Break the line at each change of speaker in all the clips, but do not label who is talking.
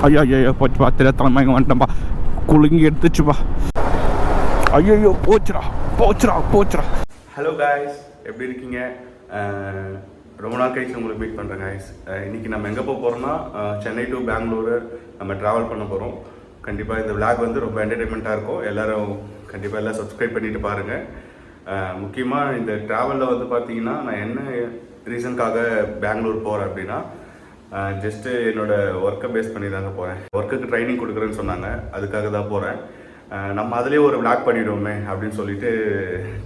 ஐயோ ஐயோ போச்சுப்பா, தெரியாதனமா இங்கே வந்துட்டேன்ப்பா. குலுங்கி எடுத்துச்சுப்பா. ஐயோ போச்சுடா போச்சுடா போச்சுடா. ஹலோ காய்ஸ், எப்படி இருக்கீங்க? ரொம்ப நாள் கழிச்சு உங்களுக்கு மீட் பண்ணுறேன் காய்ஸ். இன்றைக்கி நம்ம எங்கே போக போகிறோம்னா சென்னை டு பெங்களூரு நம்ம ட்ராவல் பண்ண போகிறோம். கண்டிப்பாக இந்த விளாக் வந்து ரொம்ப என்டர்டெயின்மெண்ட்டாக இருக்கும். எல்லோரும் கண்டிப்பாக எல்லாம் சப்ஸ்கிரைப் பண்ணிவிட்டு பாருங்கள். முக்கியமாக இந்த ட்ராவலில் வந்து பார்த்தீங்கன்னா நான் என்ன ரீசனுக்காக பெங்களூர் போகிறேன் அப்படின்னா, ஜஸ்ட்டு என்னோடய ஒர்க்கை பேஸ் பண்ணி தாங்க போகிறேன். ஒர்க்குக்கு ட்ரைனிங் கொடுக்குறேன்னு சொன்னாங்க, அதுக்காக தான் போகிறேன். நம்ம அதிலே ஒரு விளாக் பண்ணிவிடுவோமே அப்படின்னு சொல்லிட்டு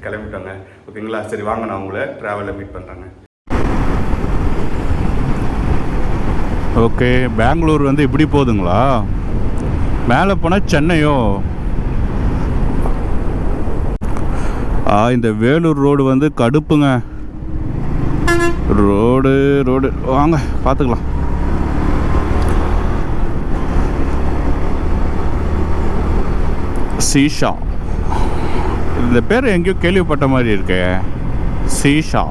கிளம்பிட்டோங்க. ஓகேங்களா? சரி வாங்க, நான் உங்களை ட்ராவலில் மீட் பண்ணுறேங்க. ஓகே, பெங்களூர் வந்து இப்படி போகுதுங்களா? மேலே போனால் சென்னையோ? இந்த வேலூர் ரோடு வந்து கடுப்புங்க. ரோடு வாங்க பார்த்துக்கலாம். சீஷா, இந்த பேர் எங்கேயோ கேள்விப்பட்ட மாதிரி இருக்கு. சீஷா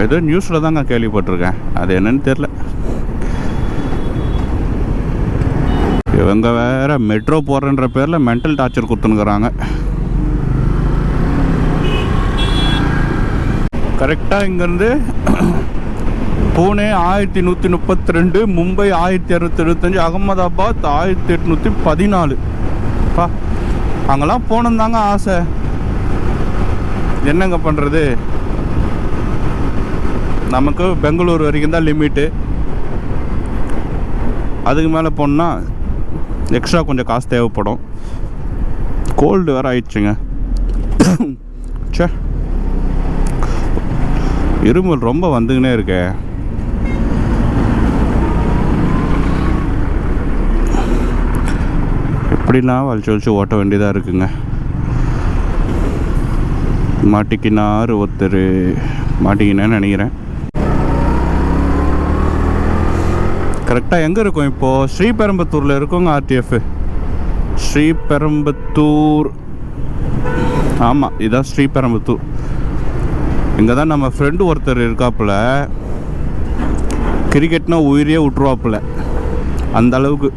ஏதோ நியூஸில் தாங்க கேள்விப்பட்டிருக்கேன், அது என்னன்னு தெரில. இவங்க வேற மெட்ரோ போகிறன்ற பேரில் மென்டல் டார்ச்சர் கொடுத்துனுக்குறாங்க. கரெக்டாக இங்கேருந்து பூனே 1132, மும்பை 1225, அகமதாபாத் 1814. பா, அங்கெல்லாம் போனதாங்க ஆசை. என்னங்க பண்ணுறது, நமக்கு பெங்களூர் வரைக்கும் தான் லிமிட்டு. அதுக்கு மேலே போனால் எக்ஸ்ட்ரா கொஞ்சம் காசு தேவைப்படும். கோல்டு வேறு ஆயிடுச்சுங்க. சே, இருமல் ரொம்ப வந்துக்கினே இருக்கே. எப்படிலாம் வலிச்சு ஓட்ட வேண்டியதாக இருக்குங்க. மாட்டிக்கினார் ஒருத்தர், மாட்டிக்கினேன்னு நினைக்கிறேன். கரெக்டாக எங்கே இருக்கும் இப்போது? ஸ்ரீபெரும்புத்தூரில் இருக்குங்க ஆர்டிஎஃப். ஸ்ரீபெரும்புத்தூர், ஆமாம், இதுதான் ஸ்ரீபெரும்புத்தூர். இங்கே தான் நம்ம ஃப்ரெண்டு ஒருத்தர் இருக்காப்புல. கிரிக்கெட்னா உயிரியே விட்டுருவாப்புல, அந்த அளவுக்கு.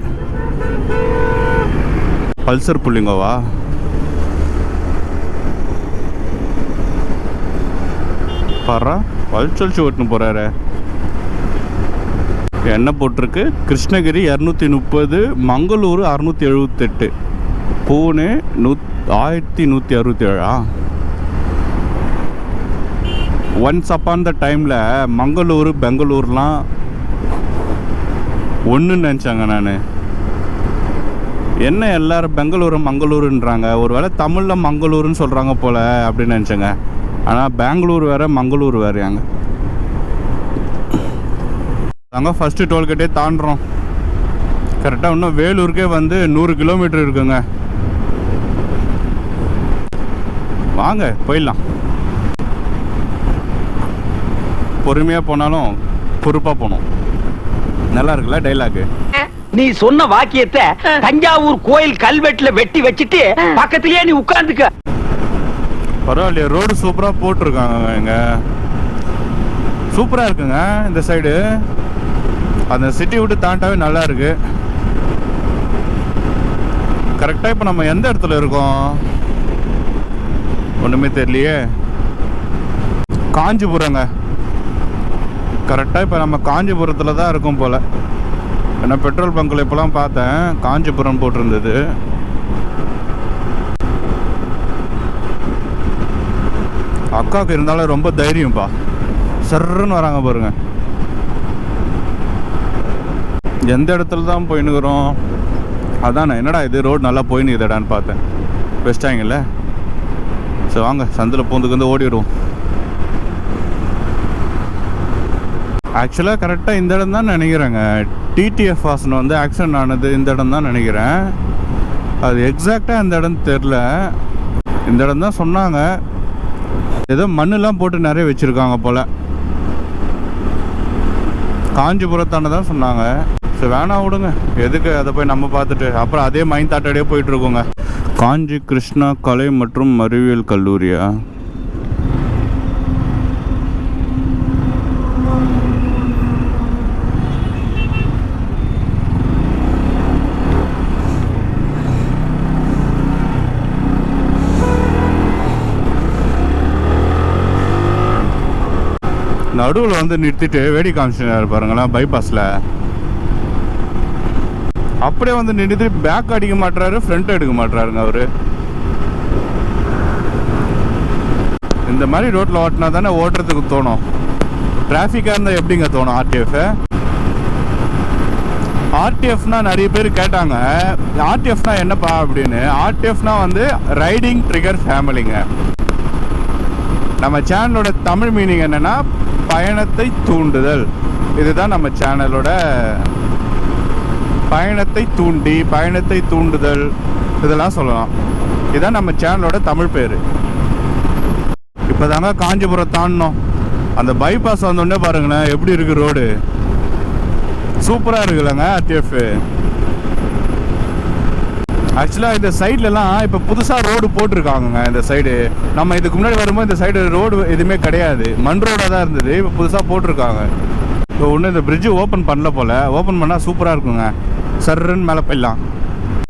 பல்சர் புள்ளிங்கோவா? பாரா, வலிச்சு ஓட்டுன்னு போகிறாரு. என்ன போட்டிருக்கு? Krishnagiri 230, Mangalore 678, Pune 1167. Once upon the டைமில் மங்களூர் பெங்களூர்லாம் ஒன்றுன்னு நினச்சாங்க நான். என்ன எல்லாரும் மங்களூருன்றாங்க, ஒரு வேளை தமிழில் மங்களூருன்னு சொல்கிறாங்க போல் அப்படின்னு நினச்சேங்க. ஆனால் பெங்களூர் வேறு மங்களூர் வேறையாங்க. நாங்கள் ஃபஸ்ட்டு டோல்கேட்டே தாண்டுறோம். கரெக்டாக இன்னும் வேலூருக்கே வந்து 100 கிலோமீட்டர் இருக்குங்க. வாங்க போயிடலாம். பொறுமையாக போனாலும் பொறுப்பாக போகணும். நல்லா இருக்குல்ல டைலாக்கு?
நீ சொன்ன வாக்கியத்தை தஞ்சாவூர் கோயில் கல்வெட்டுல வெட்டி வச்சுட்டு பக்கத்திலேயே நீ உட்கார்ந்துக்க.
பரவாயில்லையே, ரோடு சூப்பராக போட்டிருக்காங்க. இங்கே சூப்பராக இருக்குங்க இந்த சைடு. அந்த சிட்டி விட்டு தாண்டாவே நல்லா இருக்கு. கரெக்டாக இப்போ நம்ம எந்த இடத்துல இருக்கோம் ஒன்றுமே தெரியலையே. காஞ்சிபுரங்க. கரெக்டாக இப்போ நம்ம காஞ்சிபுரத்தில் தான் இருக்கோம் போல். ஏன்னா பெட்ரோல் பங்கில் இப்போலாம் பார்த்தேன் காஞ்சிபுரம் போட்டிருந்தது. அக்காவுக்கு இருந்தாலும் ரொம்ப தைரியம்ப்பா, சர்ன்னு வராங்க பாருங்க. எந்த இடத்துல தான் போயின்னுக்குறோம்? அதானே, என்னடா இது ரோடு நல்லா போயின்னுக்குதாடான்னு பார்த்தேன். பெஸ்ட்டாங்கல்ல. சரி வாங்க, சந்தில் பூந்துக்கு வந்து ஓடிடுவோம். ஆக்சுவலாக கரெக்டாக இந்த இடம் தான் நினைக்கிறேங்க. டிடிஎஃப் வாசனை வந்து ஆக்சிடென்ட் ஆனது இந்த இடம் தான் நினைக்கிறேன். அது எக்ஸாக்டாக இந்த இடம் தெரில. இந்த இடம் தான் சொன்னாங்க. ஏதோ மண்ணெலாம் போட்டு நிறைய வச்சுருக்காங்க போல். காஞ்சிபுரத்தான தான் சொன்னாங்க. சரி வேணாம் விடுங்க, எதுக்கு அதை போய் நம்ம பார்த்துட்டு அப்புறம் அதே மைண்ட் தாட்டோடய போயிட்டுருக்கோங்க. காஞ்சி கிருஷ்ணா கலை மற்றும் அறிவியல் கல்லூரியா? நடுவில் வந்து நிறுத்திட்டு வேடி காமிச்சினாரு பாருங்களேன் பைபாஸில். அப்படியே வந்து நிறுத்தி பேக் அடிக்க மாட்டாரு, ஃப்ரண்ட் எடுக்க மாட்டாருங்க அவரு. இந்த மாதிரி ரோட்டில் ஓட்டினா தானே ஓட்டுறதுக்கு தோணும். டிராஃபிக்காக இருந்தால் எப்படிங்க தோணும் ஆர்டிஎஃப்? ஆர்டிஎஃப்னா நிறைய பேர் கேட்டாங்க, ஆர்டிஎஃப்னா என்னப்பா அப்படின்னு. ஆர்டிஎஃப்னா வந்து ரைடிங் ட்ரிகர் ஃபேமிலிங்க. நம்ம சேனலோட தமிழ் மீனிங் என்னன்னா பயணத்தை தூண்டுதல். இதுதான் நம்ம சேனலோட பயணத்தை தூண்டி, பயணத்தை தூண்டுதல் இதெல்லாம் சொல்லலாம். இதுதான் நம்ம சேனலோட தமிழ் பேர். இப்போ தாங்க காஞ்சிபுரம் தாண்டணும். அந்த பைபாஸ் வந்தோடனே பாருங்களேன் எப்படி இருக்கு ரோடு. சூப்பராக இருக்குல்லங்க ஆர்டிஎஃப். ஆக்சுவலாக இந்த சைட்லலாம் இப்போ புதுசாக ரோடு போட்டிருக்காங்க. இந்த சைடு நம்ம இதுக்கு முன்னாடி வரும்போது இந்த சைடு ரோடு எதுவுமே கிடையாது, மண் ரோடாக தான் இருந்தது. இப்போ புதுசாக போட்டிருக்காங்க. இப்போ ஒன்று இந்த பிரிட்ஜு ஓப்பன் பண்ணல போல். ஓப்பன் பண்ணால் சூப்பராக இருக்குங்க, சர்ன்னு மேலே போயிடலாம்.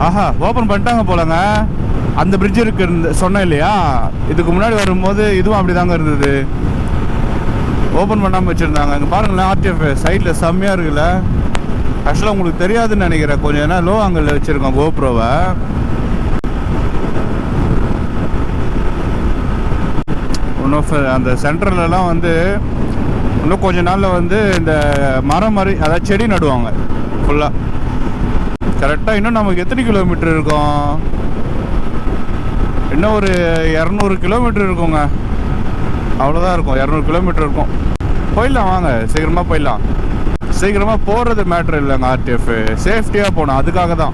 ஆஹா, ஓப்பன் பண்ணிட்டாங்க போலங்க. அந்த பிரிட்ஜ் இருக்கு சொன்னேன் இல்லையா, இதுக்கு முன்னாடி வரும்போது இதுவும் அப்படி தாங்க இருந்தது, ஓப்பன் பண்ணாமல் வச்சுருந்தாங்க. இங்கே பாருங்களேன் ஆர்டிஎஃப் சைடில் செம்மையாக இருக்குல்ல. ஆக்சுவலாக உங்களுக்கு தெரியாதுன்னு நினைக்கிறேன், கொஞ்சம் ஏன்னா லோ ஆங்கிளில் வச்சுருக்கோம் கோப்ரோவை. இன்னும் அந்த சென்டர்லலாம் வந்து இன்னும் கொஞ்ச நாளில் வந்து இந்த மரம் மாதிரி அதாவது செடி நடுவாங்க ஃபுல்லாக. கரெக்டாக இன்னும் நமக்கு எத்தனை கிலோமீட்டர் இருக்கும்? இன்னும் ஒரு 200 கிலோமீட்டர் இருக்குங்க. அவ்வளோதான் இருக்கும், 200 கிலோமீட்டர் இருக்கும். போயிடலாம் வாங்க, சீக்கிரமாக போயிடலாம். சீக்கிரமாக போகிறது மேட்ரு இல்லைங்க ஆர்டிஎஃப், சேஃப்டியாக போகணும், அதுக்காக தான்.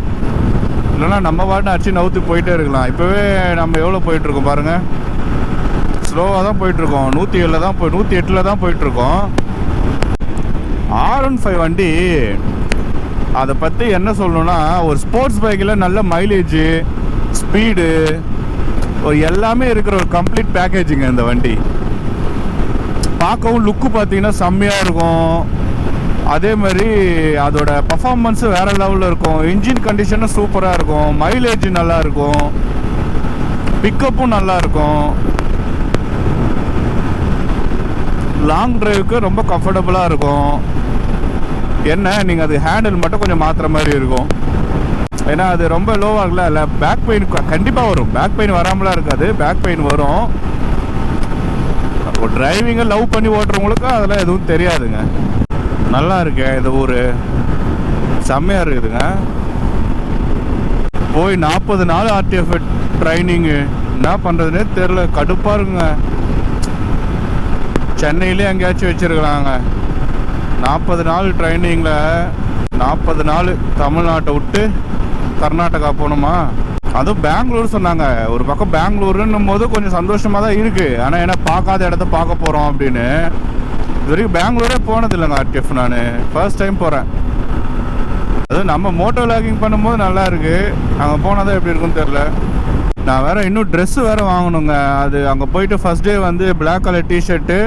இல்லைன்னா நம்ம பாட்டு அடிச்சு நவுத்து போயிட்டே இருக்கலாம். இப்போவே நம்ம எவ்வளோ போயிட்டுருக்கோம் பாருங்கள், ஸ்லோவாக தான் போயிட்டுருக்கோம். 107 தான் 108 தான் போயிட்டுருக்கோம். R15 வண்டி அதை பற்றி என்ன சொல்லணும்னா, ஒரு ஸ்போர்ட்ஸ் பைக்கில் நல்ல மைலேஜு, ஸ்பீடு, ஒரு எல்லாமே இருக்கிற ஒரு கம்ப்ளீட் பேக்கேஜுங்க இந்த வண்டி. பார்க்கவும் லுக்கு பார்த்தீங்கன்னா செம்மையாக இருக்கும். அதே மாதிரி அதோட பர்ஃபார்மன்ஸு வேறு லெவலில் இருக்கும். இன்ஜின் கண்டிஷனும் சூப்பராக இருக்கும், மைலேஜ் நல்லா இருக்கும், பிக்கப்பும் நல்லா இருக்கும். லாங் டிரைவுக்கு ரொம்ப கம்ஃபர்டபுளாக இருக்கும். என்ன நீங்கள் அது ஹேண்டில் மட்டும் கொஞ்சம் மாற்றுற மாதிரி இருக்கும், ஏன்னா அது ரொம்ப லோவாகல. இல்லை பேக் பெயின் கண்டிப்பாக வரும், பேக் பெயின் வராமலாம் இருக்காது, பேக் பெயின் வரும். ஒரு டிரைவிங்கை லவ் பண்ணி ஓட்டுறவங்களுக்கு அதெல்லாம் எதுவும் தெரியாதுங்க. நல்லா இருக்கு இந்த ஊர், செம்மையாக இருக்குதுங்க. போய் 40 நாள் ஆர்டிஎஃப் ட்ரைனிங்கு, என்ன பண்ணுறதுனே தெரில, கடுப்பாக இருக்குங்க. சென்னையிலே எங்கேயாச்சும் வச்சுருக்கலாங்க. 40 நாள் ட்ரைனிங்கில் 40 நாள் தமிழ்நாட்டை விட்டு கர்நாடகா போகணுமா? அதுவும் பெங்களூர் சொன்னாங்க. ஒரு பக்கம் பெங்களூருன்னும் போது கொஞ்சம் சந்தோஷமாக தான் இருக்குது. ஆனால் ஏன்னா பார்க்காத இடத்த பார்க்க போகிறோம் அப்படின்னு. இது வரைக்கும் பெங்களூரே போனது இல்லைங்க ஆர்டிஎஃப். நான் ஃபர்ஸ்ட் டைம் போகிறேன். அதுவும் நம்ம மோட்டோ லாகிங் பண்ணும்போது நல்லா இருக்குது, அங்கே போனால் தான் எப்படி இருக்குன்னு தெரில. நான் வேறு இன்னும் ட்ரெஸ்ஸு வேறு வாங்கணுங்க. அது அங்கே போயிட்டு ஃபஸ்ட் டே வந்து black colour t-shirt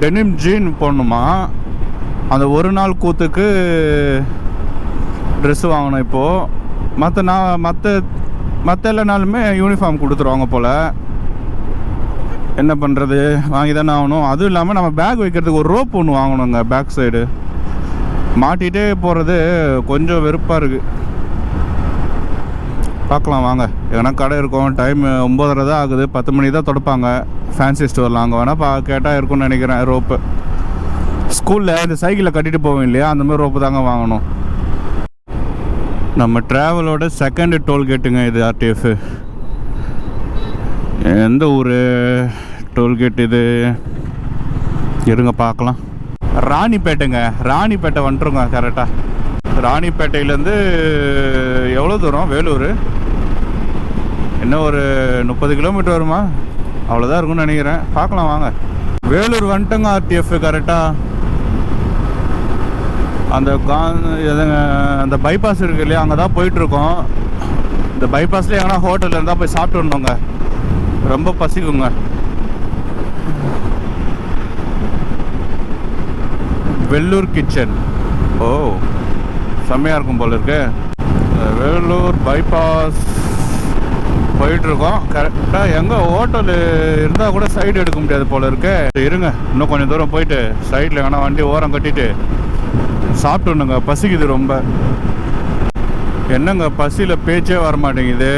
denim jean போடணுமா. அந்த ஒரு நாள் கூத்துக்கு ட்ரெஸ்ஸு வாங்கணும் இப்போது. மற்ற எல்லா நாளுமே யூனிஃபார்ம் கொடுத்துருவாங்க போல். என்ன பண்ணுறது, வாங்கி தானே ஆகணும். அதுவும் இல்லாமல் நம்ம பேக் வைக்கிறதுக்கு ஒரு ரோப் ஒன்று வாங்கணுங்க. பேக் சைடு மாட்டிகிட்டே போகிறது கொஞ்சம் வெறுப்பாக இருக்குது. பார்க்கலாம் வாங்க, எதனா கடை இருக்கும். டைம் 9:30 தான் ஆகுது, 10 மணி தான் தொடப்பாங்க ஃபேன்சி ஸ்டோரில். அங்கே வேணால் கேட்டால் இருக்கும்னு நினைக்கிறேன் ரோப்பு. ஸ்கூலில் இந்த சைக்கிளில் கட்டிட்டு போவோம் இல்லையா, அந்த மாதிரி ரோப்பு தாங்க வாங்கணும். நம்ம ட்ராவலோட செகண்ட் டோல்கேட்டுங்க இது ஆர்டிஎஃப். எந்த ஊர் டோல்கேட் இது? இருங்க பார்க்கலாம். ராணிப்பேட்டைங்க, ராணிப்பேட்டை வந்துட்டுருங்க கரெக்டாக. ராணிப்பேட்டையிலேருந்து எவ்வளோ தூரம்? வேலூர் இன்னும் ஒரு 30 கிலோமீட்டர் வருமா, அவ்வளோதான் இருக்கும்னு நினைக்கிறேன். பார்க்கலாம் வாங்க. வேலூர் வந்துட்டுங்க ஆர்டிஎஃப் கரெக்டாக. அந்த பைபாஸ் இருக்கு இல்லையா, அங்கே தான் போயிட்டுருக்கோம். இந்த பைபாஸ்லேயே எங்கன்னா ஹோட்டலில் இருந்தால் போய் சாப்பிட்டு வரணுங்க, ரொம்ப பசிக்குங்க. வெள்ளூர் கிச்சன், ஓ செம்மையாக இருக்கும் போல இருக்கு. வேலூர் பைபாஸ் போயிட்டுருக்கோம். கரெக்டாக எங்கே ஹோட்டல் இருந்தால் கூட சைடு எடுக்க முடியாது போல இருக்கு. இருங்க, இன்னும் கொஞ்சம் தூரம் போயிட்டு சைடில் எங்கன்னா வண்டி ஓரம் கட்டிட்டு சாப்பிட்டுணுங்க. பசிக்குது ரொம்ப. என்னங்க பசியில் பேச்சே வர மாட்டேங்குது.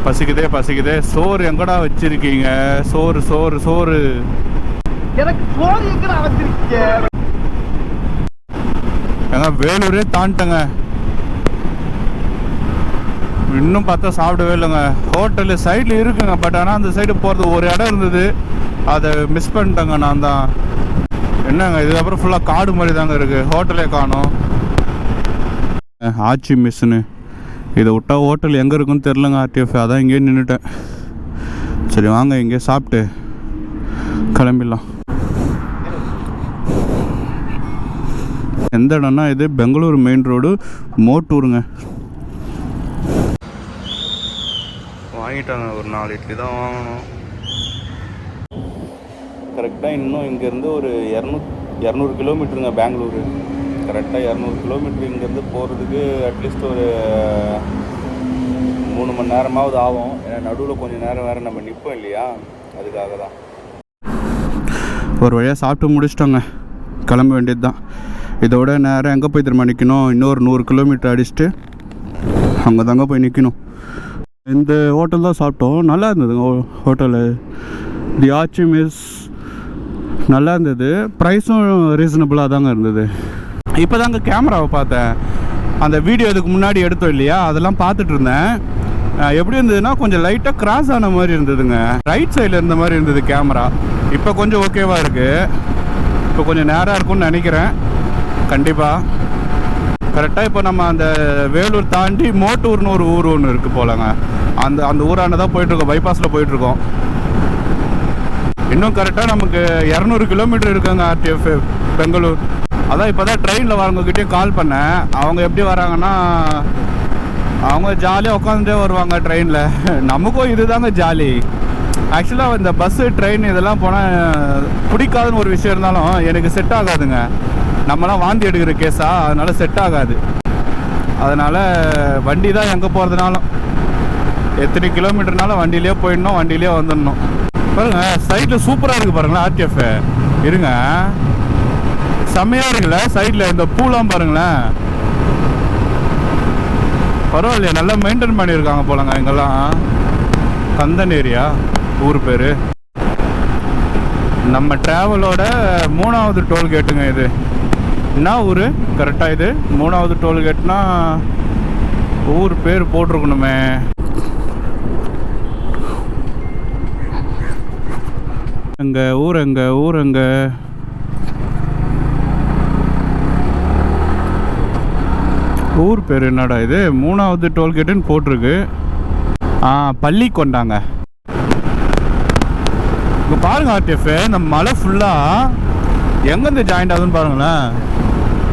பசிக்குதே. சோறு எங்கடா வச்சிருக்கீங்க? சோறு
எனக்கு சோறு எங்கடா வச்சிருக்கீங்க?
ஏங்க வேலூரே தாண்டிட்டங்க, இன்னும் பார்த்தா சாப்பிடவே இல்லைங்க. ஹோட்டலு சைடில் இருக்குங்க, பட் ஆனால் அந்த சைடு போகிறது ஒரு இடம் இருந்தது, அதை மிஸ் பண்ணிட்டேங்க நான் தான். என்னங்க இதுக்கப்புறம் ஃபுல்லாக காடு மாதிரி தாங்க இருக்குது, ஹோட்டலே காணும். ஆச்சி மிஸ்ஸுன்னு இதை விட்டா ஹோட்டல் எங்கே இருக்குன்னு தெரிலங்க. ஆர்டிஎஃப் அதான் இங்கேயே நின்றுட்டேன். சரி வாங்க இங்கே சாப்பிட்டு கிளம்பிடலாம். எந்த இடம்னா இது பெங்களூர் மெயின் ரோடு மோட்டூருங்க. வாங்கிட்டாங்க, ஒரு 4 இட்லி தான் வாங்கணும். கரெக்டாக இன்னும் இங்கேருந்து ஒரு 200 கிலோமீட்டருங்க பெங்களூரு. கரெக்டாக 200 கிலோமீட்டர் இங்கேருந்து போகிறதுக்கு அட்லீஸ்ட் ஒரு 3 மணி நேரமாவது ஆகும். ஏன்னா நடுவில் கொஞ்சம் நேரம் வேறு நம்ம நிற்போம் இல்லையா, அதுக்காக தான். ஒரு வழியாக சாப்பிட்டு முடிச்சிட்டோங்க, கிளம்ப வேண்டியது தான். இதோட நேரம் எங்கே போய் திரும்ப நிற்கணும், இன்னொரு 100 கிலோமீட்டர் அடிச்சுட்டு அங்கே தாங்க போய் நிற்கணும். இந்த ஹோட்டல் தான் சாப்பிட்டோம், நல்லா இருந்ததுங்க ஹோட்டலு. தி ஆச்சி மிஸ் நல்லா இருந்தது, ப்ரைஸும் ரீசனபுளாக தாங்க இருந்தது. இப்போ தாங்க கேமராவை பார்த்தேன், அந்த வீடியோ இதுக்கு முன்னாடி எடுத்தோம் இல்லையா, அதெல்லாம் பார்த்துட்டு இருந்தேன். எப்படி இருந்ததுன்னா கொஞ்சம் லைட்டாக கிராஸ் ஆன மாதிரி இருந்ததுங்க, ரைட் சைடில் இருந்த மாதிரி இருந்தது கேமரா. இப்போ கொஞ்சம் ஓகேவாக இருக்குது, இப்போ கொஞ்சம் நேராக இருக்கும்னு நினைக்கிறேன் கண்டிப்பாக. கரெக்டாக இப்போ நம்ம அந்த வேலூர் தாண்டி மோட்டூர்னு ஒரு ஊர் ஒன்று இருக்குது போலங்க, அந்த ஊரான தான் போயிட்டுருக்கோம், பைபாஸில் போயிட்டுருக்கோம். இன்னும் கரெக்டாக நமக்கு 200 கிலோமீட்டர் இருக்குங்க ஆர்டிஎஃப் பெங்களூர். அதான் இப்போ தான் ட்ரெயினில் வரவங்ககிட்டயும் கால் பண்ணேன். அவங்க எப்படி வராங்கன்னா, அவங்க ஜாலியாக உட்காந்துட்டே வருவாங்க ட்ரெயினில். நமக்கும் இது தாங்க ஜாலி. ஆக்சுவலாக இந்த பஸ்ஸு ட்ரெயின் இதெல்லாம் போனால் பிடிக்காதுன்னு ஒரு விஷயம் இருந்தாலும் எனக்கு செட் ஆகாதுங்க. நம்மளாம் வாந்தி எடுக்கிற கேஸா, அதனால் செட் ஆகாது. அதனால் வண்டி தான் எங்கே போகிறதுனாலும், எத்தனை கிலோமீட்டர்னாலும் வண்டியிலே போயிடணும், வண்டியிலே வந்துடணும். பாருங்கள் சைடில் சூப்பராக இருக்குது பாருங்களேன் ஆர்டிஎஃப். இருங்க, செம்மையாக இருக்குல்ல சைடில் இந்த பூலாம் பாருங்களேன். பரவாயில்லையா, நல்லா மெயின்டைன் பண்ணியிருக்காங்க போலங்க. இங்கெல்லாம் கந்தன் ஏரியா ஊர் பேர். நம்ம ட்ராவலோட 3வது டோல்கேட்டுங்க இது. என்ன ஊர் கரெக்டாக இது? 3வது டோல்கேட்னா ஊர் பேர் போட்டிருக்கணுமே. எங்க ஊர் ஊர் பேர் என்னடா இது? 3வது டோல்கேட்டுன்னு போட்டிருக்கு. பள்ளி கொண்டாங்க. இப்போ பாருங்க ஆர்டிஎஃப், இந்த மலை ஃபுல்லாக எங்கேருந்து ஜாயிண்ட் ஆகுதுன்னு பாருங்களேன்.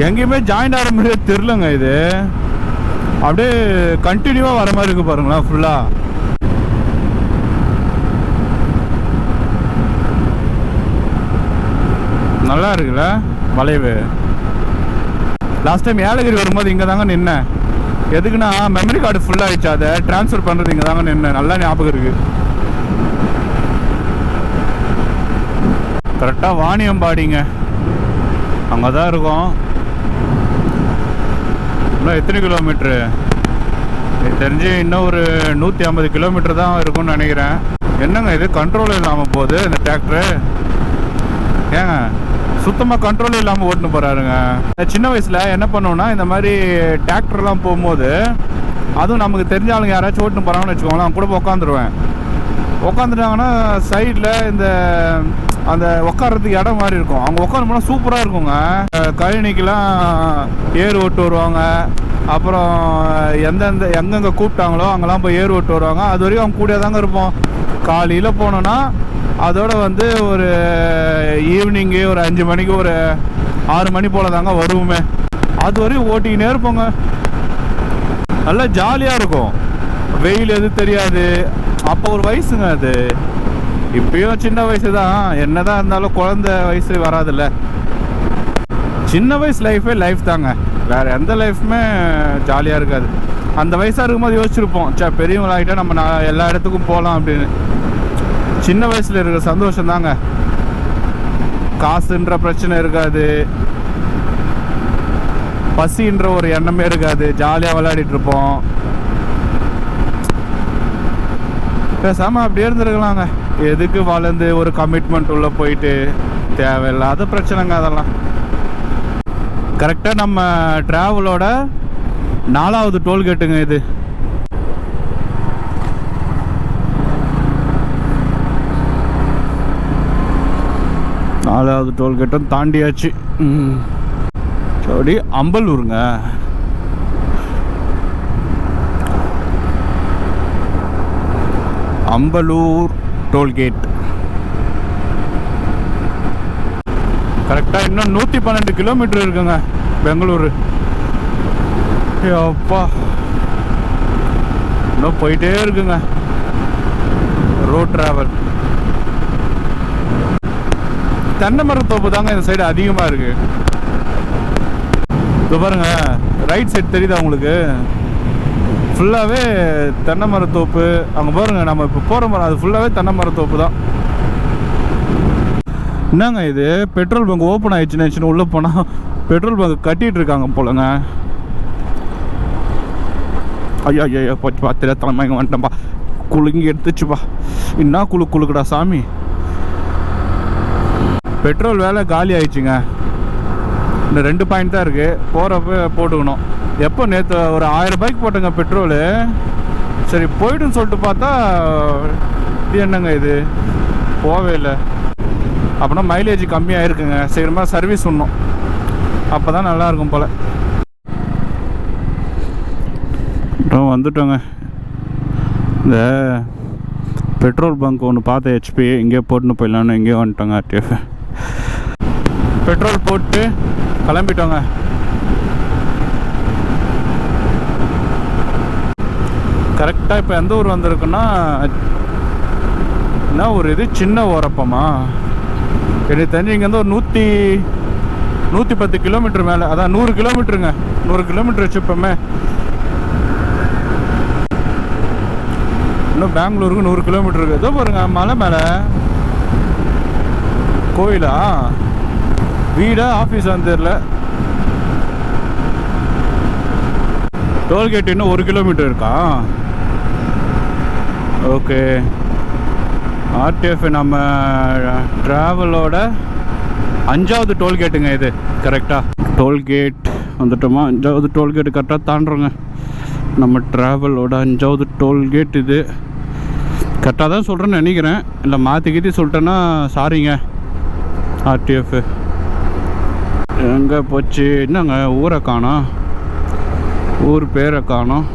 எங்கேயுமே ஜாயிண்ட் ஆகிற மாதிரியே தெரிலங்க. இது அப்படியே கண்டினியூவாக வர மாதிரி இருக்குது பாருங்களேன் ஃபுல்லாக. நல்லா இருக்குல்ல வளைவு. லாஸ்ட் டைம் ஏலகிரி வரும்போது இங்கே தாங்க நின்னேன். எதுக்குன்னா மெமரி கார்டு ஃபுல்லாகிடுச்சு, அதை ட்ரான்ஸ்ஃபர் பண்ணுறது இங்கே தாங்க நின்னேன். நல்லா ஞாபகம் இருக்குது. கரெக்டாக வாணியம்பாடிங்க, அங்கே தான் இருக்கும். இன்னும் எத்தனை கிலோமீட்ரு எனக்கு தெரிஞ்சு இன்னும் ஒரு 150 கிலோமீட்டர் தான் இருக்கும்னு நினைக்கிறேன். என்னங்க இது கண்ட்ரோல் இல்லாமல் போகுது இந்த டிராக்டரு. ஏங்க சுத்தமாக கண்ட்ரோல் இல்லாமல் ஓட்டுன்னு போகிறாருங்க. சின்ன வயசில் என்ன பண்ணுவோன்னா, இந்த மாதிரி டிராக்டர்லாம் போகும்போது, அதுவும் நமக்கு தெரிஞ்ச ஆளுங்க யாராச்சும் ஓட்டுன்னு போகிறாங்கன்னு வச்சுக்கோங்களேன், அவங்க கூட உட்காந்துருவேன். உட்காந்துட்டாங்கன்னா சைடில் இந்த அந்த உட்காரத்துக்கு இடம் மாதிரி இருக்கும், அவங்க உட்காந்து போனால் சூப்பராக இருக்குங்க. கழனிக்கெலாம் ஏர் ஓட்டு வருவாங்க. அப்புறம் எங்கெங்கே கூப்பிட்டாங்களோ அங்கெல்லாம் போய் ஏர் ஓட்டு வருவாங்க. அது வரைக்கும் அவங்க கூட தாங்க இருப்போம். காலையில் போனோன்னா அதோட வந்து ஒரு ஈவினிங்கு ஒரு 5 மணிக்கு ஒரு 6 மணி போல் தாங்க வருவோமே. அது வரையும் ஓட்டிக்கினே இருப்போங்க. நல்லா ஜாலியாக இருக்கும், வெயில் எதுவும் தெரியாது. அப்போ ஒரு வயசுங்க அது. இப்பயும் சின்ன வயசு தான், என்னதான் இருந்தாலும் குழந்தை வயசு வராதுல்ல. சின்ன வயசு லைஃபே லைஃப் தாங்க, வேறு எந்த லைஃப்புமே ஜாலியாக இருக்காது. அந்த வயசாக இருக்கும்போது யோசிச்சிருப்போம், சே பெரியவங்களாகிட்டா நம்ம எல்லா இடத்துக்கும் போகலாம் அப்படின்னு. சின்ன வயசில் இருக்கிற சந்தோஷம் தாங்க. காசுன்ற பிரச்சனை இருக்காது, பசின்ற ஒரு எண்ணமே இருக்காது, ஜாலியாக விளையாடிட்டு இருப்போம். பேசாமல் அப்படியே இருந்துருக்கலாங்க. எதுக்கு வளர்ந்து ஒரு கமிட்மெண்ட் உள்ள போயிட்டு தேவையில்லாத பிரச்சனைங்க அதெல்லாம். கரெக்டாக நம்ம ட்ராவலோட 4வது டோல்கேட்டுங்க இது. நாலாவது டோல்கேட்டும் தாண்டியாச்சு. சரி, அம்பலூருங்க. அம்பலூர் டோல்கேட் கரெக்டாக இன்னும் 112 கிலோமீட்டர் இருக்குங்க பெங்களூரு. அப்பா இன்னும் போயிட்டே இருக்குங்க ரோட் டிராவல். தென்னை மரத்தோப்பு தாங்க இந்த சைடு அதிகமாக இருக்கு. இப்போ பாருங்க, ரைட் சைடு தெரியுதா உங்களுக்கு? ஃபுல்லாகவே தென்னை மரத்தோப்பு. அங்கே பாருங்க, நம்ம இப்போ போகிற மரம் அது ஃபுல்லாகவே தென்னை மரத்தோப்பு தான். என்னங்க இது, பெட்ரோல் பங்க் ஓப்பன் ஆயிடுச்சுன்னு உள்ளே போனால் பெட்ரோல் பங்க் கட்டிகிட்டு இருக்காங்க போலங்க. ஐயா ஐயா போச்சு பார்த்துல தலைமை இங்கே வந்துட்டேன்ப்பா. குலுங்கி எடுத்துச்சுப்பா. என்ன குழுக்குடா சாமி. பெட்ரோல் வேலை காலி ஆயிடுச்சுங்க. இந்த 2 பாயிண்ட் தான் இருக்குது. போகிறப்ப போட்டுக்கணும். எப்போ நேற்று ஒரு 1000 ரூபாய்க்கு போட்டேங்க பெட்ரோலு. சரி போய்ட்டுன்னு சொல்லிட்டு பார்த்தா இது என்னங்க இது, போவே இல்லை. அப்படின்னா மைலேஜ் கம்மியாக இருக்குங்க. சீக்கிரமாக சர்வீஸ் பண்ணணும், அப்போ தான் நல்லாயிருக்கும் போல். வந்துட்டோங்க. இந்த பெட்ரோல் பங்க் ஒன்று பார்த்த ஹெச்பி இங்கே போட்டுன்னு போயிடலான்னு இங்கே வந்துட்டோங்க. ஆர்டிஎஃப் பெட்ரோல் போட்டு கிளம்பிட்டோங்க. கரெக்டாக இப்போ எந்த ஊர் வந்திருக்குன்னா என்ன ஒரு இது சின்ன ஓரப்பமா எனக்கு தெரிஞ்சு இங்கேருந்து ஒரு 110 கிலோமீட்டர் மேலே, அதான் 100 கிலோமீட்டருங்க. 100 கிலோமீட்டர் வச்சுப்போமே. இன்னும் பெங்களூருக்கு 100 கிலோமீட்டர் இருக்குது. ஏதோ பாருங்க, மலை மேலே கோயிலா வீடா ஆஃபீஸான்னு தெரியல. டோல்கேட் இன்னும் 1 கிலோமீட்டர் இருக்கா? ஓகே. ஆர்டிஎஃப் நம்ம ட்ராவலோட 5வது டோல்கேட்டுங்க இது. கரெக்டாக டோல்கேட் வந்துட்டோமா? 5வது டோல்கேட்டு கரெக்டாக தாண்டுறோங்க. நம்ம ட்ராவலோட 5வது டோல்கேட் இது. கரெக்டாக தான் சொல்கிறேன்னு நினைக்கிறேன். இல்லை மாற்றி சொல்லிட்டேன்னா சாரிங்க ஆர்டிஎஃப். எங்கே போச்சு? என்னங்க ஊரை காணோம், ஊர் பேரை காணோம்,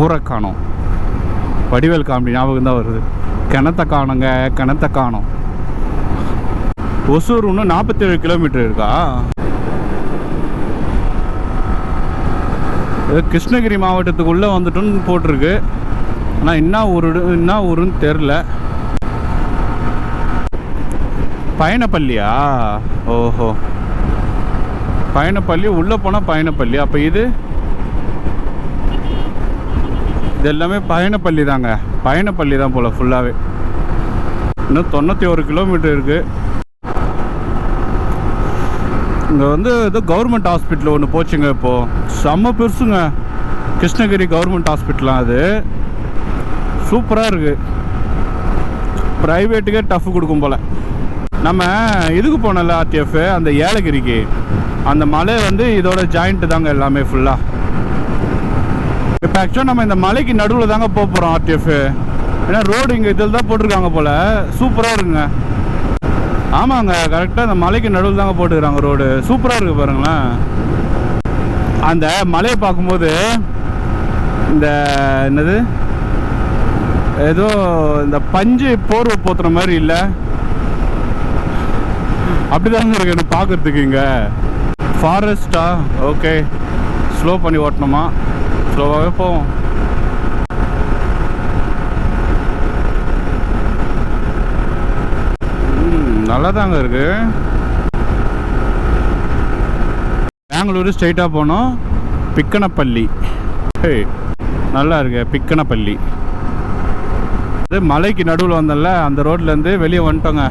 ஊரை காணோம். வடிவேல் காமெடி ஞாபகம் தான் வருது. கிணத்தை காணுங்க, கிணத்தை காணோம். ஒசூர் இன்னும் 47 கிலோமீட்டர் இருக்கா? கிருஷ்ணகிரி மாவட்டத்துக்குள்ளே வந்துட்டோன்னு போட்டிருக்கு. ஆனால் என்ன ஊருன்னு தெரில. பயணப்பள்ளியா? ஓஹோ, பயணப்பள்ளி. உள்ளே போனால் பயணப்பள்ளி. அப்போ இது எல்லாமே பயணப்பள்ளி தாங்க. பயணப்பள்ளி தான் போல் ஃபுல்லாகவே. இன்னும் 91 கிலோமீட்டர் இருக்குது. இங்கே வந்து ஏதோ கவர்மெண்ட் ஹாஸ்பிட்டல் ஒன்று போச்சுங்க இப்போது. செம்ம பெருசுங்க கிருஷ்ணகிரி கவர்மெண்ட் ஹாஸ்பிட்டலாம். அது சூப்பராக இருக்குது. ப்ரைவேட்டுக்கே டஃப் கொடுக்கும் போல். நம்ம இதுக்கு போனல ஆர்டிஎஃப், அந்த ஏலகிரிக்கு, அந்த மலை வந்து இதோட ஜாயிண்ட்டு தாங்க எல்லாமே ஃபுல்லாக. இப்போ ஆக்சுவலாக நம்ம இந்த மலைக்கு நடுவில் தாங்க போக போகிறோம் ஆர்டிஎஃப். ஏன்னா ரோடு இங்கே இதில் தான் போட்டிருக்காங்க போல். சூப்பராக இருக்குங்க. ஆமாங்க, கரெக்டாக இந்த மலைக்கு நடுவில் தாங்க போட்டுக்கிறாங்க ரோடு. சூப்பராக இருக்குது பாருங்களேன். அந்த மலையை பார்க்கும்போது இந்த என்னது ஏதோ இந்த பஞ்சு போர்வை போத்துற மாதிரி இல்லை, அப்படிதாங்க இருக்கு எனக்கு பார்க்கறதுக்கு. இங்கே ஃபாரஸ்டா? ஓகே, ஸ்லோ பண்ணி ஓட்டணுமா? ஸ்லோவாகவே போவோம். நல்லா தாங்க இருக்கு. பெங்களூரு ஸ்ட்ரைட்டாக போனோம். பிக்கனப்பள்ளி. நல்லா இருக்கு. பிக்கனப்பள்ளி. அது மலைக்கு நடுவில் வந்தல, அந்த ரோட்லேருந்து வெளியே வந்துட்டோங்க.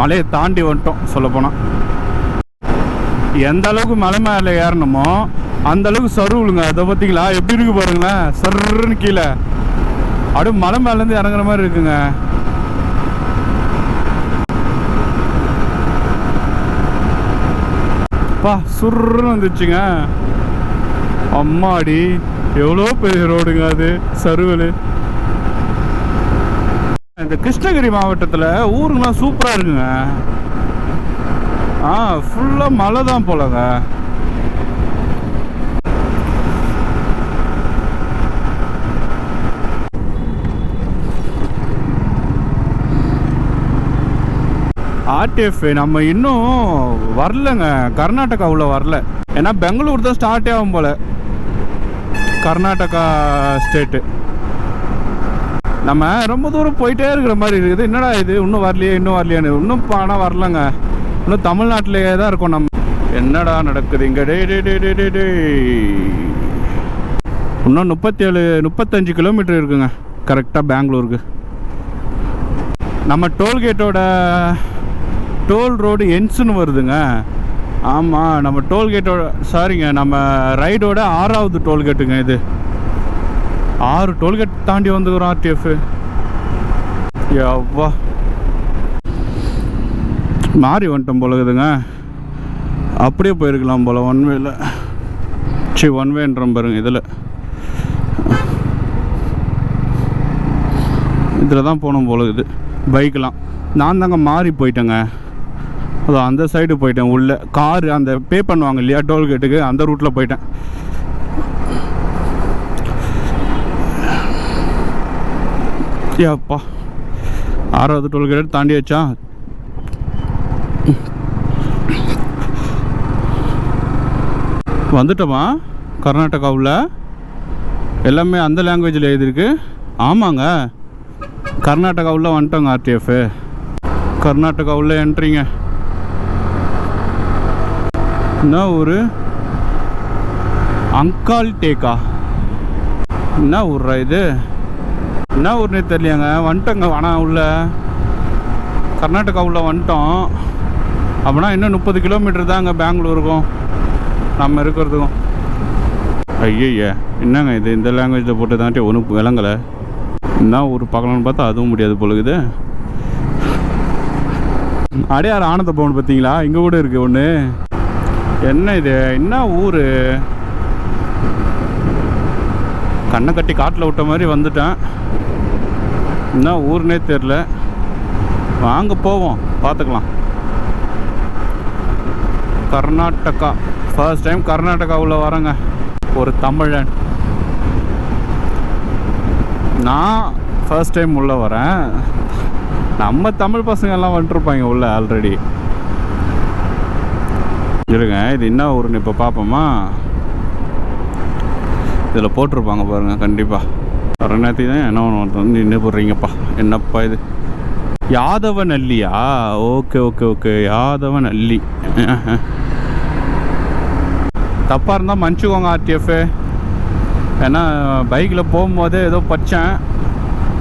மலையை தாண்டி வந்துட்டோம் சொல்லப்போனால். எந்த அளவுக்கு மலை மேலே ஏறணுமோ அந்த அளவுக்கு சருவுலுங்க. அதை பார்த்தீங்களா எப்படி இருக்கு பாருங்களேன், சருன்னு கீழே அப்படியே மலை மேலேருந்து இறங்குற மாதிரி இருக்குங்க. பா சுருன்னு வந்துச்சுங்க. அம்மாடி எவ்வளோ பெரிய ரோடுங்க அது, சருவல். இந்த கிருஷ்ணகிரி மாவட்டத்தில் ஊருங்கெல்லாம் சூப்பராக இருக்குங்க. ஃபுல்லாக மலை தான் போலங்க. ஆர்டிஎஃப் நம்ம இன்னும் வரலங்க, கர்நாடகாவில் வரல. ஏன்னா பெங்களூர் தான் ஸ்டார்ட்டே ஆகும் போல், கர்நாடகா ஸ்டேட்டு. நம்ம ரொம்ப தூரம் போயிட்டே இருக்கிற மாதிரி இருக்குது. என்னடா இது இன்னும் வரலையே இன்னும் வரலையான்னு. இன்னும் ஆனால் வரலங்க, இன்னும் தமிழ்நாட்டிலேயே தான் இருக்கோம் நம்ம. என்னடா நடக்குது இங்கே? டே இன்னும் 35 கிலோமீட்டர் இருக்குங்க கரெக்டாக பெங்களூருக்கு. நம்ம டோல்கேட்டோட டோல் ரோடு என்ஸ்னு வருதுங்க. ஆமாம், நம்ம டோல்கேட்டோட சாரிங்க நம்ம ரைடோட 6வது டோல்கேட்டுங்க இது. 6 டோல்கேட் தாண்டி வந்துக்கிறோம் ஆர்டிஎஃப். எவ்வா மாறி வந்துட்டோம் போலகுதுங்க. அப்படியே போயிருக்கலாம் போல் ஒன்வேல. ஒன்வேன்ற பாருங்க. இதில் தான் போகணும் போலகுது பைக்கெலாம். நான் தாங்க மாறி போயிட்டேங்க. அது அந்த சைடு போயிட்டேன். உள்ள காரு அந்த பே பண்ணுவாங்க இல்லையா டோல்கேட்டுக்கு, அந்த ரூட்டில் போயிட்டேன். ஏப்பா 6வது டோல்கேட் தாண்டியாச்சா? வந்துட்டோமா கர்நாடகாவில்? எல்லாமே அந்த லாங்குவேஜில் எழுதியிருக்கு. ஆமாங்க, கர்நாடகாவில் வந்துட்டோங்க ஆர்டிஎஃப். கர்நாடகாவில் என்ட்ரிங்க. என்ன ஊர்? அங்கால் டேக்கா. என்ன ஊர்ரா இது? என்ன ஊர்னே தெரியலையாங்க. வந்துட்டோங்க. ஆனால் உள்ள கர்நாடகாவில் வந்துட்டோம். அப்படின்னா இன்னும் 30 கிலோமீட்டர் தாங்க பெங்களூருக்கும் நம்ம இருக்கிறதுக்கும். ஐயய்யா என்னங்க இது, இந்த லாங்குவேஜில் போட்டு தாண்டி ஒன்றும் விளங்கலை. என்ன ஊர் பார்க்கலான்னு பார்த்தா அதுவும் முடியாது போலுக்குது. அடையாறு ஆனந்த பவன் பார்த்தீங்களா, இங்கே கூட இருக்குது ஒன்று. என்ன இது, என்ன ஊர்? கண்ணை கட்டி காட்டில் விட்ட மாதிரி வந்துட்டேன். என்ன ஊர்னே தெரில. வாங்க போவோம், பார்த்துக்கலாம். கர்நாடகா ஃபர்ஸ்ட் டைம் கர்நாடகாவில் வரேங்க, ஒரு தமிழன். நான் ஃபர்ஸ்ட் டைம் உள்ளே வரேன். நம்ம தமிழ் பசங்க எல்லாம் வந்துட்டுருப்பாங்க உள்ள ஆல்ரெடி. இருங்க, இது என்ன ஊருன்னு இப்போ பார்ப்போமா? இதில் போட்டிருப்பாங்க பாருங்கள் கண்டிப்பாக. வர நேரத்துக்கு தான் என்ன ஒன்று வந்து நின்று போடுறீங்கப்பா. என்னப்பா இது, யாதவநல்லியா? Okay okay okay, Yadavanalli. தப்பாக இருந்தால் மன்னிச்சுக்கோங்க ஆர்டிஎஃப். ஏன்னா பைக்கில் போகும்போதே ஏதோ பச்சேன்,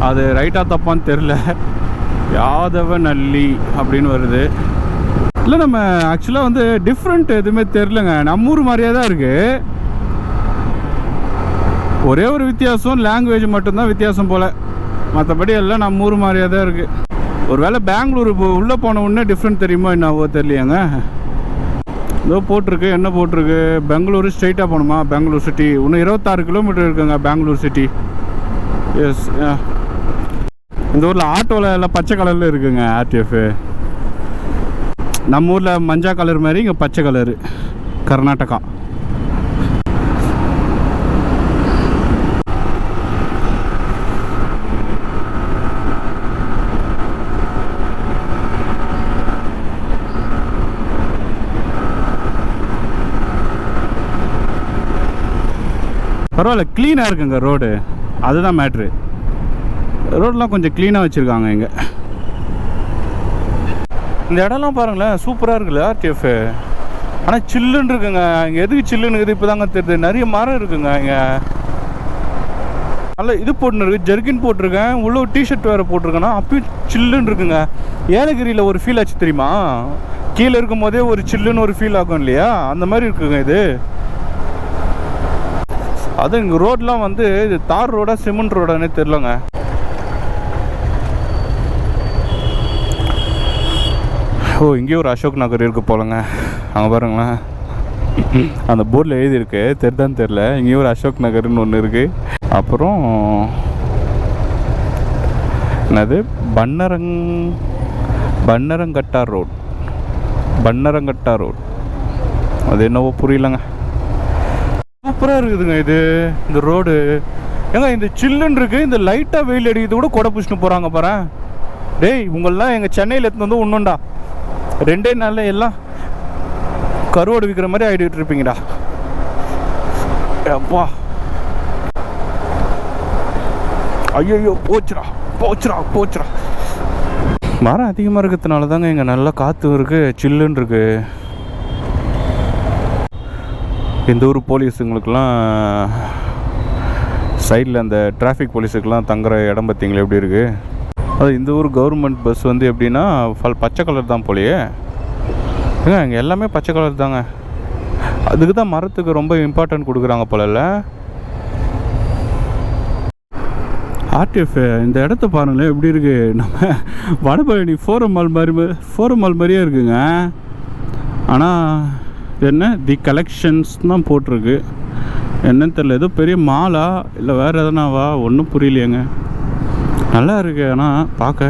அது ரைட்டாக தப்பான்னு தெரில. யாதவநல்லி அப்படின்னு வருது. இல்லை நம்ம ஆக்சுவலாக வந்து டிஃப்ரெண்ட் எதுவுமே தெரிலங்க, நம்ம ஊர் மாதிரியே தான் இருக்குது. ஒரே ஒரு வித்தியாசம், லாங்குவேஜ் மட்டும்தான் வித்தியாசம் போல். மற்றபடி எல்லாம் நம்ம ஊர் மாதிரியே தான் இருக்குது. ஒரு வேளை பெங்களூர் உள்ளே போன உடனே டிஃப்ரெண்ட் தெரியுமோ என்னவோ தெரியலையாங்க. ஏதோ போட்டிருக்கு, என்ன போட்டிருக்கு? பெங்களூரு ஸ்ட்ரைட்டாக போகணுமா? பெங்களூர் சிட்டி இன்னும் 26 கிலோமீட்டர் இருக்குங்க பெங்களூர் சிட்டி. எஸ், இந்த ஊரில் ஆட்டோவில் எல்லாம் பச்சை கலரில் இருக்குங்க ஆர்டிஎஃப். நம்ம ஊரில் மஞ்சள் கலர் மாதிரி இங்கே பச்சை கலரு. கர்நாடகா. பரவாயில்ல, க்ளீனாக இருக்குங்க ரோடு, அதுதான் மேட்ரு. ரோடெலாம் கொஞ்சம் க்ளீனாக வச்சுருக்காங்க இங்கே. இந்த இடம்லாம் பாருங்களேன், சூப்பராக இருக்குல்ல ஆர்டிஎஃப். ஆனால் சில்லுன்னு இருக்குங்க இங்கே. எதுக்கு சில்லுன்னு இருக்குது இப்போ தாங்க தெரியுது. நிறைய மரம் இருக்குங்க இங்கே. நல்ல இது போட்டுருக்கு, ஜெர்கின் போட்டிருக்கேன், உள்ள ஒரு டிஷர்ட் வேறு போட்டிருக்கேன்னா அப்பயும் சில்லுன்னு இருக்குங்க. ஏலகிரியில் ஒரு ஃபீல் ஆச்சு தெரியுமா? கீழே இருக்கும் போதே ஒரு சில்லுன்னு ஒரு ஃபீல் ஆகும் இல்லையா, அந்த மாதிரி இருக்குங்க இது. அது இங்கே ரோட்லாம் வந்து இது தார் ரோடா சிமெண்ட் ரோடானே தெரிலங்க. ஓ, இங்கேயும் ஒரு அசோக் நகர் இருக்குது போலங்க. அங்கே பாருங்களேன், அந்த போர்டில் எழுதியிருக்கு, தெரிதான்னு தெரில. இங்கேயும் ஒரு அசோக் நகர்னு ஒன்று இருக்குது. அப்புறம் என்னது பன்னரங்கட்டா ரோட். பன்னரங்கட்டா ரோட் அது என்னவோ புரியலங்க. சூப்பராக இருக்குதுங்க இது இந்த ரோடு. ஏங்க இந்த சில்லுன்னு இருக்குது, இந்த லைட்டாக வெயில் அடிக்கிறது கூட கொடை பிடிச்சிட்டு போகிறாங்க பாரு. டேய், உங்களெலாம் எங்கள் சென்னையில் எடுத்துன்னு வந்து ஒன்றுண்டா 2 நாளில் எல்லாம் கருவாடு விற்கிற மாதிரி ஆகிட்டு இருப்பீங்கடா. அப்பா, ஐயோ, போச்சுடா போச்சுடா போச்சுடா. மரம் அதிகமாக இருக்கிறதுனால தாங்க இங்கே நல்லா காற்று இருக்குது, சில்லுன்னு இருக்குது. இந்த ஊர் போலீஸுங்களுக்கெல்லாம் சைடில் அந்த டிராஃபிக் போலீஸுக்கெல்லாம் தங்குற இடம் பார்த்தீங்களா எப்படி இருக்குது. அது இந்த ஊர் கவர்மெண்ட் பஸ் வந்து எப்படின்னா பச்சை கலர் தான் போலையே. ஏங்க இங்கே எல்லாமே பச்சை கலர் தாங்க. அதுக்கு தான் மரத்துக்கு ரொம்ப இம்பார்ட்டன்ட் கொடுக்குறாங்க போலல்ல. ஆர்டிஎஃப் இந்த இடத்த பாருங்களேன் எப்படி இருக்குது. நம்ம வடபழனி ஃபோரம் மால் மாதிரியே இருக்குங்க. ஆனால் என்ன தி கலெக்ஷன்ஸ் தான் போட்டிருக்கு. என்னன்னு தெரியல, ஏதோ பெரிய மாலா இல்லை வேறு எதனாவா ஒன்றும் புரியலையேங்க. நல்லா இருக்கு ஆனால் பார்க்க.